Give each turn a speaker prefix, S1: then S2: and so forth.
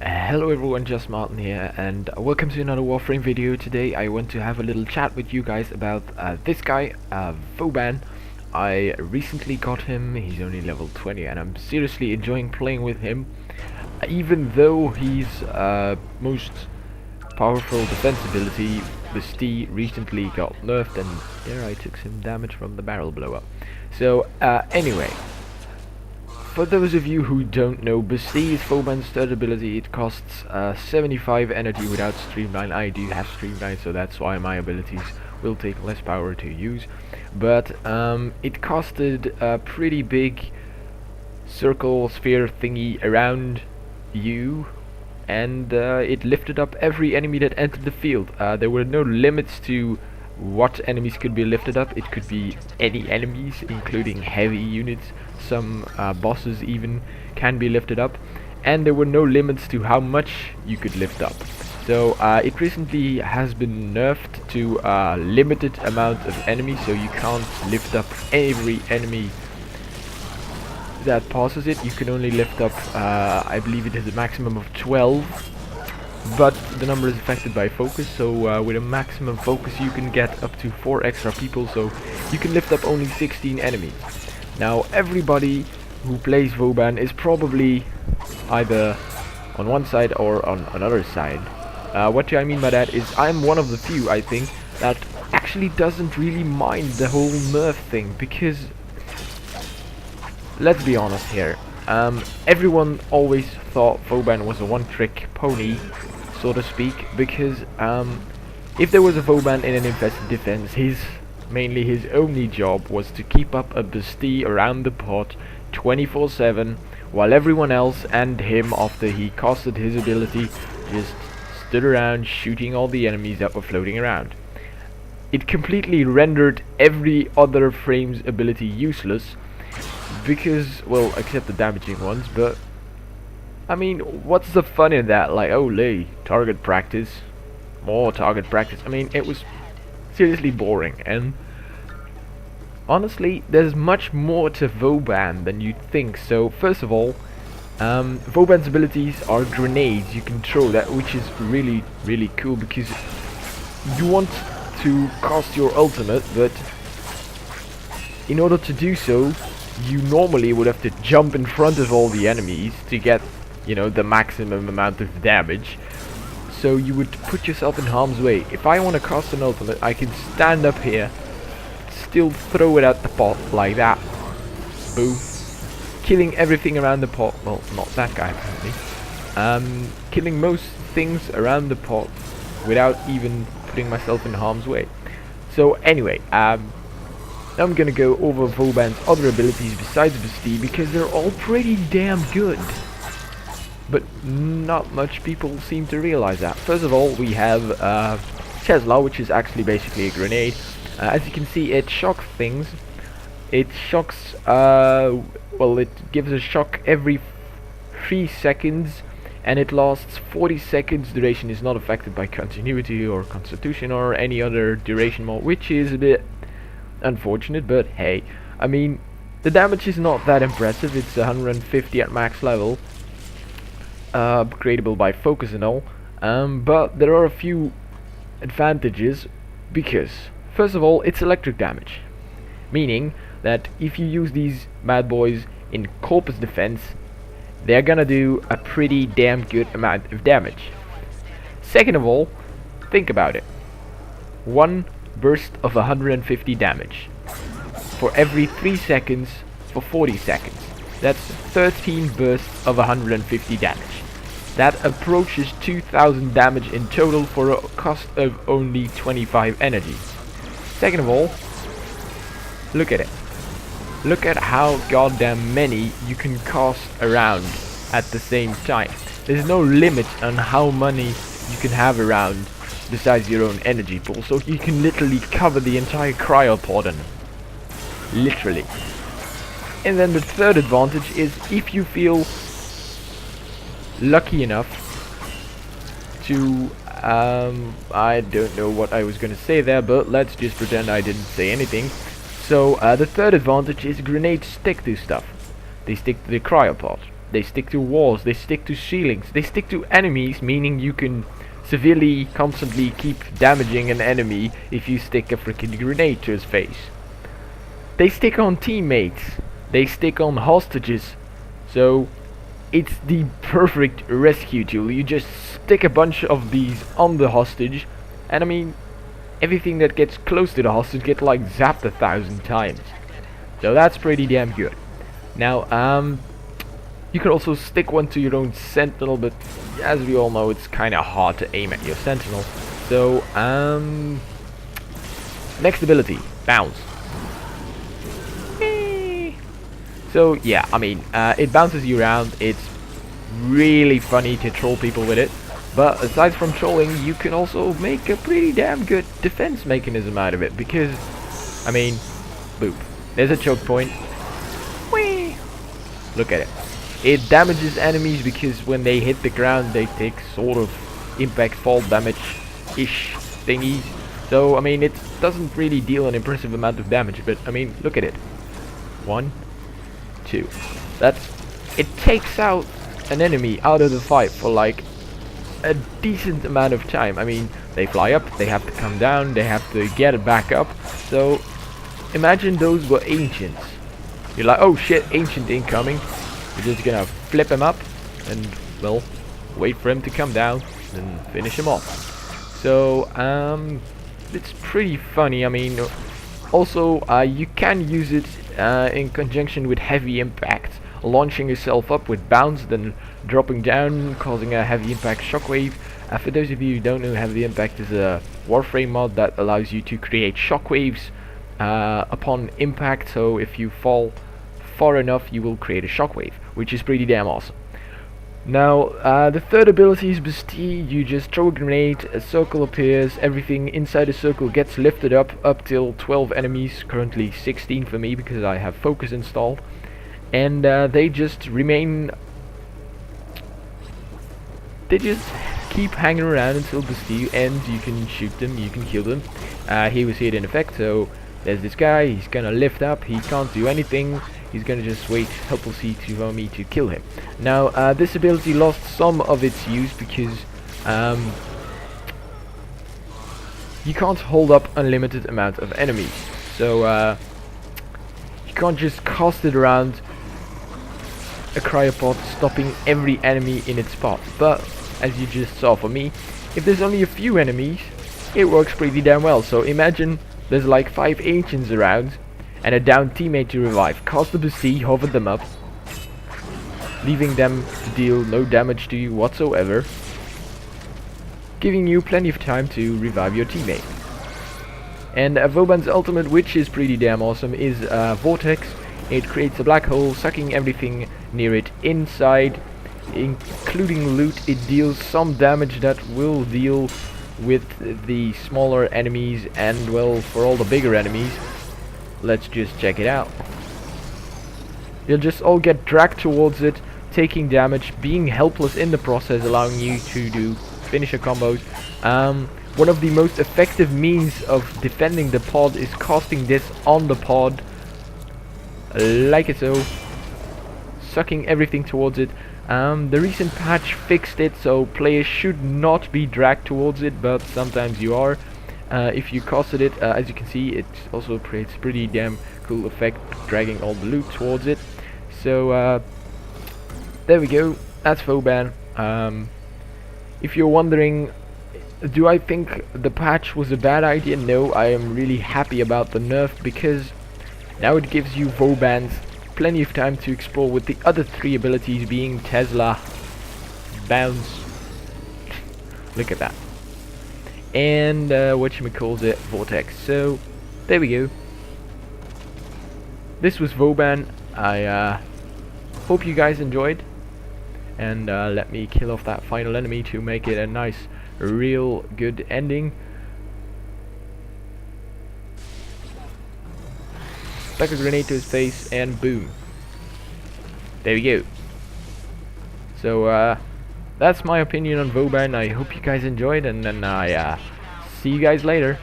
S1: Hello everyone, just Martin here, and welcome to another Warframe video. Today I want to have a little chat with you guys about this guy, Vauban. I recently got him. He's only level 20 and I'm seriously enjoying playing with him. Even though his most powerful defense ability, the Stee, recently got nerfed, and there I took some damage from the barrel blow up. So anyway, for those of you who don't know, Bastille is Vauban's third ability. It costs 75 energy without Streamline. I do have Streamline, so that's why my abilities will take less power to use. But it costed a pretty big circle sphere thingy around you, and it lifted up every enemy that entered the field. There were no limits to what enemies could be lifted up. It could be any enemies, including heavy units. Some bosses even can be lifted up, and there were no limits to how much you could lift up. So it recently has been nerfed to a limited amount of enemies, so you can't lift up every enemy that passes it. You can only lift up, I believe it is a maximum of 12. But the number is affected by focus, so with a maximum focus you can get up to 4 extra people, so you can lift up only 16 enemies. Now everybody who plays Vauban is probably either on one side or on another side. What do I mean by that is I'm one of the few, I think, that actually doesn't really mind the whole nerf thing, because let's be honest here, everyone always thought Vauban was a one-trick pony, so to speak, because if there was a Vauban in an infested defense, mainly his only job was to keep up a Bastille around the pot 24/7, while everyone else and him, after he casted his ability, just stood around shooting all the enemies that were floating around. It completely rendered every other frame's ability useless, because, well, except the damaging ones, but I mean, what's the fun in that? Like, ole, target practice, more target practice. I mean, it was seriously boring, and honestly, there's much more to Vauban than you'd think. So, first of all, Vauban's abilities are grenades. You can throw that, which is really, really cool, because you want to cast your ultimate, but in order to do so, you normally would have to jump in front of all the enemies to get, you know, the maximum amount of damage. So you would put yourself in harm's way. If I want to cast an ultimate, I can stand up here, still throw it at the pot like that. Boom. Killing everything around the pot. Well, not that guy apparently. Killing most things around the pot without even putting myself in harm's way. So anyway, now I'm gonna go over Vauban's other abilities besides Bastille, because they're all pretty damn good. But not much people seem to realize that. First of all, we have Tesla, which is actually basically a grenade. As you can see, it shocks things. It shocks, well, it gives a shock every 3 seconds, and it lasts 40 seconds. Duration is not affected by continuity or constitution or any other duration mode, which is a bit unfortunate, but hey, I mean, the damage is not that impressive. It's 150 at max level. Upgradable by focus and all, but there are a few advantages, because first of all, it's electric damage, meaning that if you use these bad boys in corpus defense, they're gonna do a pretty damn good amount of damage. Second of all, think about it. One burst of 150 damage for every 3 seconds for 40 seconds. That's 13 bursts of 150 damage. That approaches 2000 damage in total for a cost of only 25 energy. Second of all, look at it. Look at how goddamn many you can cast around at the same time. There's no limit on how many you can have around besides your own energy pool, so you can literally cover the entire cryopod in. Literally. And then the third advantage is, if you feel lucky enough to, I don't know what I was gonna say there, but let's just pretend I didn't say anything. So the third advantage is grenades stick to stuff. They stick to the cryopod. they stick to walls, they stick to ceilings, they stick to enemies, meaning you can severely, constantly keep damaging an enemy if you stick a freaking grenade to his face. They stick on teammates, they stick on hostages, so it's the perfect rescue tool. You just stick a bunch of these on the hostage, and I mean, everything that gets close to the hostage gets like zapped 1,000 times. So that's pretty damn good. Now, you can also stick one to your own sentinel, but as we all know, it's kind of hard to aim at your sentinel. So, next ability, bounce. So yeah, I mean, it bounces you around. It's really funny to troll people with it. But aside from trolling, you can also make a pretty damn good defense mechanism out of it. Because, I mean, boop. There's a choke point. Whee! Look at it. It damages enemies because when they hit the ground, they take sort of impact fall damage-ish thingies. So, I mean, it doesn't really deal an impressive amount of damage. But, I mean, look at it. 1, 2. It takes out an enemy out of the fight for like a decent amount of time. I mean, they fly up, they have to come down, they have to get it back up. So imagine those were ancients. You're like, oh shit, ancient incoming. You're just gonna flip him up and, well, wait for him to come down and finish him off. So it's pretty funny. I mean, also you can use it in conjunction with heavy impact, launching yourself up with bounce, then dropping down, causing a heavy impact shockwave. For those of you who don't know, heavy impact is a Warframe mod that allows you to create shockwaves upon impact. So if you fall far enough, you will create a shockwave, which is pretty damn awesome. Now, the third ability is Bestie. You just throw a grenade, a circle appears, everything inside the circle gets lifted up till 12 enemies, currently 16 for me because I have focus installed. And they just remain, they just keep hanging around until Bestie ends. You can shoot them, you can kill them. He was hit in effect, so there's this guy, he's gonna lift up, he can't do anything. He's gonna just wait helplessly for me to kill him. Now, this ability lost some of its use because you can't hold up unlimited amount of enemies. So you can't just cast it around a cryopod, stopping every enemy in its path. But as you just saw for me, if there's only a few enemies, it works pretty damn well. So imagine there's like 5 ancients around and a down teammate to revive. Cast the Bestie, hover them up, leaving them to deal no damage to you whatsoever, giving you plenty of time to revive your teammate. And Vauban's ultimate, which is pretty damn awesome, is Vortex. It creates a black hole, sucking everything near it inside, including loot. It deals some damage that will deal with the smaller enemies and, well, for all the bigger enemies. Let's just check it out. You'll just all get dragged towards it, taking damage, being helpless in the process, allowing you to do finisher combos. One of the most effective means of defending the pod is casting this on the pod, like it so, sucking everything towards it. The recent patch fixed it, so players should not be dragged towards it, but sometimes you are. If you casted it, as you can see, it also creates pretty damn cool effect, dragging all the loot towards it. So there we go, that's Vauban. If you're wondering, do I think the patch was a bad idea? No, I am really happy about the nerf, because now it gives you Vauban's plenty of time to explore with the other 3 abilities being Tesla, Bounce, look at that, and whatchamacallit, Vortex. So there we go. This was Vauban. I hope you guys enjoyed, and let me kill off that final enemy to make it a nice, real good ending. Stuck a grenade to his face and boom. There we go. So that's my opinion on Vauban. I hope you guys enjoyed, and then I see you guys later.